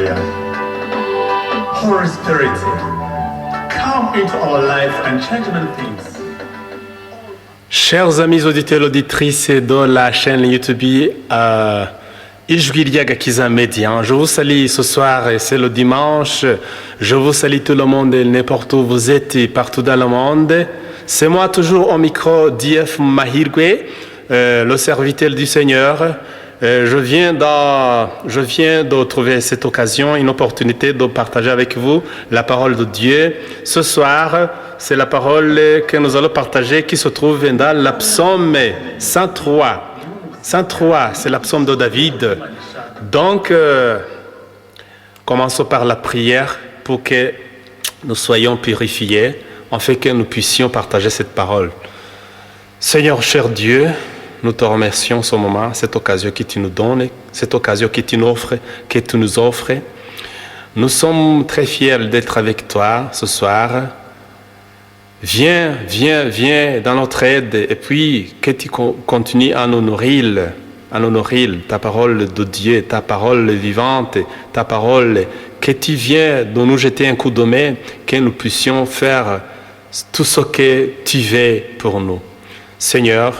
prayer. Holy Spirit, come into our life and change many things. Chers amis auditeurs et auditrices de la chaîne YouTube Ijwi Gakiza Média, je vous salue ce soir, c'est le dimanche. Je vous salue tout le monde, n'importe où vous êtes, partout dans le monde. C'est moi toujours au micro, D.F. Mahirwe, le serviteur du Seigneur. Je viens de trouver cette occasion, une opportunité de partager avec vous la parole de Dieu. Ce soir, c'est la parole que nous allons partager qui se trouve dans la psaume 103. 103, c'est la psaume de David. Donc, commençons par la prière pour que nous soyons purifiés, afin que nous puissions partager cette parole. Seigneur, cher Dieu, nous te remercions ce moment, cette occasion que tu nous donnes, cette occasion que tu nous offres. Nous sommes très fiers d'être avec toi ce soir. Viens dans notre aide et puis que tu continues à nous nourrir, ta parole de Dieu, ta parole vivante, ta parole, que tu viens de nous jeter un coup de main, que nous puissions faire tout ce que tu veux pour nous. Seigneur,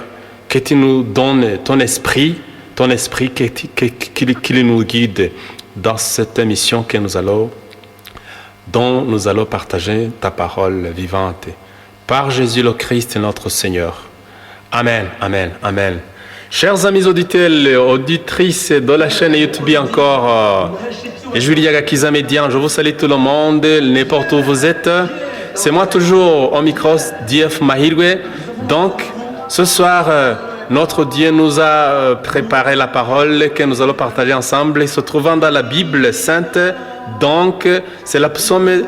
que tu nous donnes ton esprit qui nous guide dans cette émission dont nous allons partager ta parole vivante. Par Jésus le Christ, notre Seigneur. Amen, amen, amen. Chers amis auditeurs et auditrices de la chaîne YouTube encore, Ijwi Gakiza Média, je vous salue tout le monde, n'importe où vous êtes. C'est moi toujours au micro, D.F. Mahirwe. Donc, ce soir, notre Dieu nous a préparé la parole que nous allons partager ensemble, se trouvant dans la Bible sainte. Donc, c'est la psaume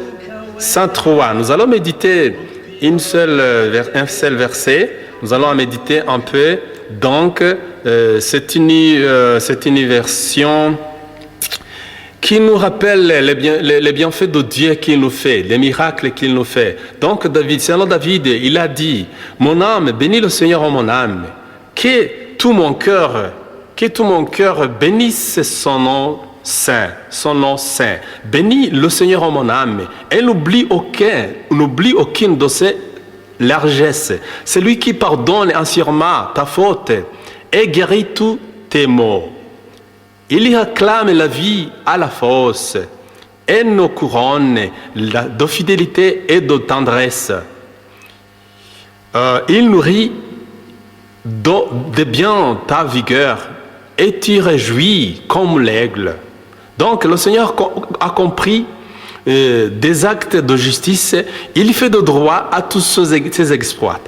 103. Nous allons méditer un seul verset. Nous allons en méditer un peu. Donc, c'est une version qui nous rappelle les bienfaits de Dieu qu'il nous fait, les miracles qu'il nous fait. Donc, selon David, il a dit, « Mon âme, bénis le Seigneur en mon âme, que tout mon cœur bénisse son nom saint, son nom saint. Bénis le Seigneur en mon âme, et n'oublie aucune de ses largesses. C'est lui qui pardonne entièrement ta faute et guérit tous tes maux. Il y acclame la vie à la fosse et nous couronne de fidélité et de tendresse. Il nourrit de bien ta vigueur et tu réjouis comme l'aigle. Donc le Seigneur a compris des actes de justice, il fait de droit à tous ses exploits.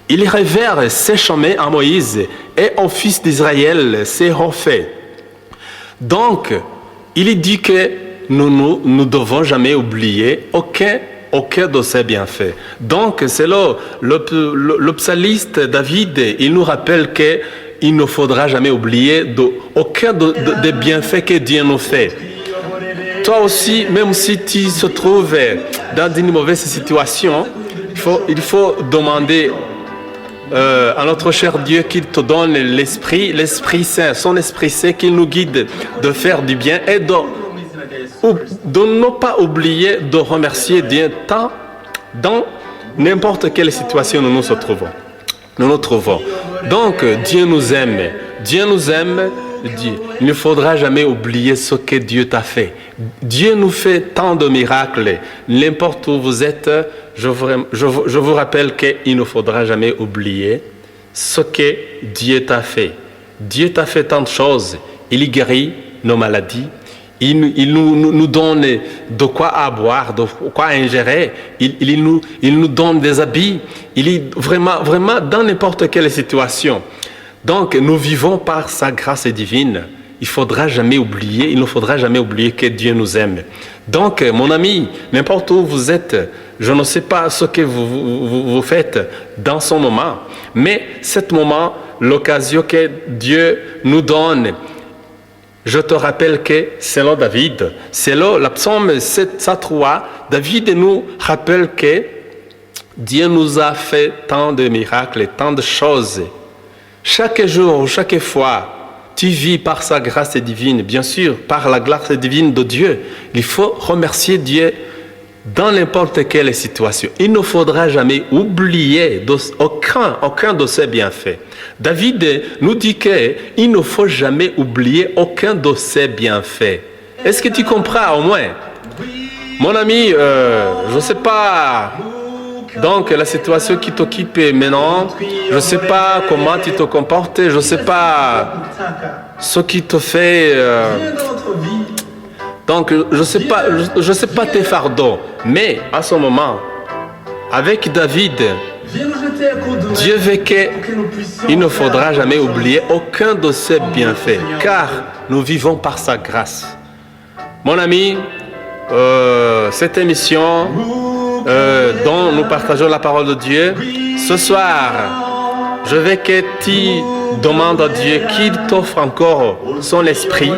Il révère ses chemins à Moïse et au fils d'Israël ses refaits. Donc, il dit que nous ne devons jamais oublier aucun de ses bienfaits. Donc, c'est le psalmiste David, il nous rappelle qu'il ne faudra jamais oublier aucun des bienfaits que Dieu nous fait. Toi aussi, même si tu te trouves dans une mauvaise situation, il faut demander à notre cher Dieu qu'il te donne l'Esprit Saint, son Esprit Saint, qu'il nous guide de faire du bien et de ne pas oublier de remercier Dieu dans n'importe quelle situation nous nous trouvons. Donc, Dieu nous aime. Il ne faudra jamais oublier ce que Dieu t'a fait. Dieu nous fait tant de miracles. N'importe où vous êtes, je vous rappelle qu'il ne faudra jamais oublier ce que Dieu t'a fait. Dieu t'a fait tant de choses. Il guérit nos maladies. Il nous donne de quoi à boire, de quoi à ingérer. Il nous donne des habits. Il est vraiment dans n'importe quelle situation. Donc, nous vivons par sa grâce divine. Il ne faudra jamais oublier que Dieu nous aime. Donc, mon ami, n'importe où vous êtes, je ne sais pas ce que vous faites dans ce moment, mais cet moment, l'occasion que Dieu nous donne, je te rappelle que selon David, selon la psaume 103, David nous rappelle que Dieu nous a fait tant de miracles, tant de choses. Chaque jour, chaque fois, tu vis par sa grâce divine, bien sûr, par la grâce divine de Dieu. Il faut remercier Dieu dans n'importe quelle situation. Il ne faudra jamais oublier aucun de ses bienfaits. David nous dit qu'il ne faut jamais oublier aucun de ses bienfaits. Est-ce que tu comprends au moins? Mon ami, je ne sais pas donc la situation qui t'occupe maintenant, je ne sais pas comment tu te comportes, je ne sais pas ce qui te fait... donc je ne sais pas tes fardeaux, mais à ce moment, avec David, Dieu veut qu'il ne faudra jamais oublier aucun de ses bienfaits, car nous vivons par sa grâce. Mon ami, cette émission dont nous partageons la parole de Dieu, ce soir, je veux que tu demandes à Dieu qu'il t'offre encore son Esprit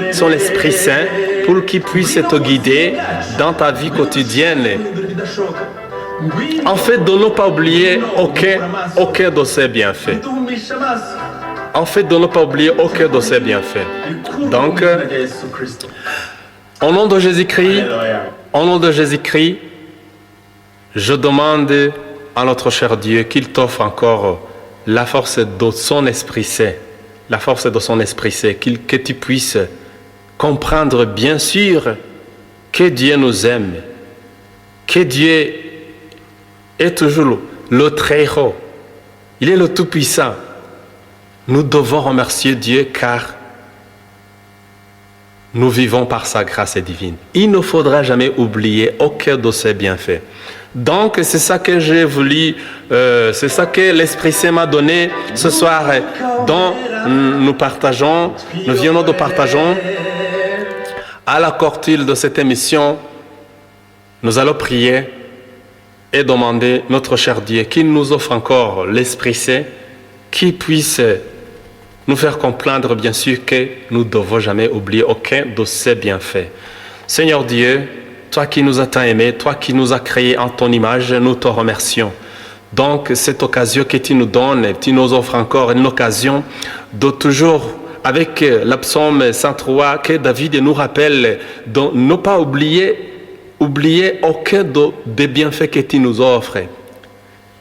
Saint, pour qu'il puisse te guider dans ta vie quotidienne. En fait, de ne pas oublier aucun de ses bienfaits. En fait, de ne pas oublier aucun de ses bienfaits. Donc, au nom de Jésus-Christ, je demande à notre cher Dieu qu'il t'offre encore la force de son Esprit Saint, que tu puisses comprendre bien sûr que Dieu nous aime, que Dieu est toujours le très haut, il est le tout-puissant. Nous devons remercier Dieu car nous vivons par sa grâce divine. Il ne faudra jamais oublier aucun de ses bienfaits. Donc, c'est ça que j'ai voulu, c'est ça que l'Esprit Saint m'a donné ce soir, dont nous venons de partager à la clôture de cette émission. Nous allons prier et demander notre cher Dieu qu'il nous offre encore l'Esprit Saint, qui puisse nous faire comprendre, bien sûr, que nous ne devons jamais oublier aucun de ses bienfaits. Seigneur Dieu, toi qui nous as tant aimés, toi qui nous as créés en ton image, nous te remercions. Donc, cette occasion que tu nous donnes, tu nous offres encore une occasion de toujours, avec la psaume 103, que David nous rappelle, de ne pas oublier aucun des bienfaits que tu nous offres.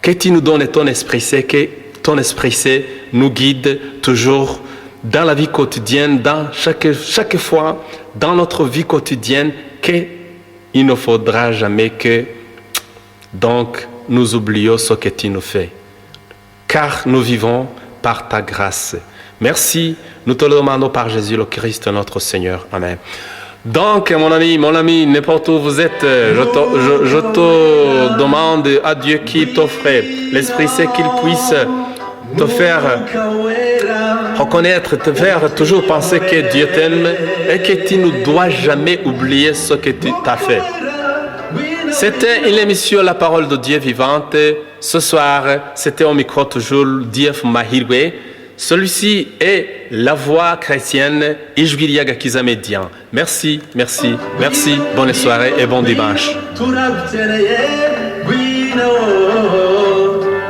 Que tu nous donnes ton Esprit Saint, que ton Esprit Saint nous guide toujours dans la vie quotidienne, dans chaque fois, dans notre vie quotidienne, qu'il ne faudra jamais que donc nous oublions ce que tu nous fais. Car nous vivons par ta grâce. Merci, nous te le demandons par Jésus le Christ, notre Seigneur. Amen. Donc, mon ami, n'importe où vous êtes, je te demande à Dieu qu'il t'offre l'Esprit Saint, qu'il puisse te faire reconnaître, te faire toujours penser que Dieu t'aime et que tu ne dois jamais oublier ce que tu as fait. C'était une émission La Parole de Dieu vivante. Ce soir, c'était au micro toujours D.F. Mahirwe. Celui-ci est la voix chrétienne Ijwi Gakiza Médian. Merci. Bonne soirée et bon dimanche.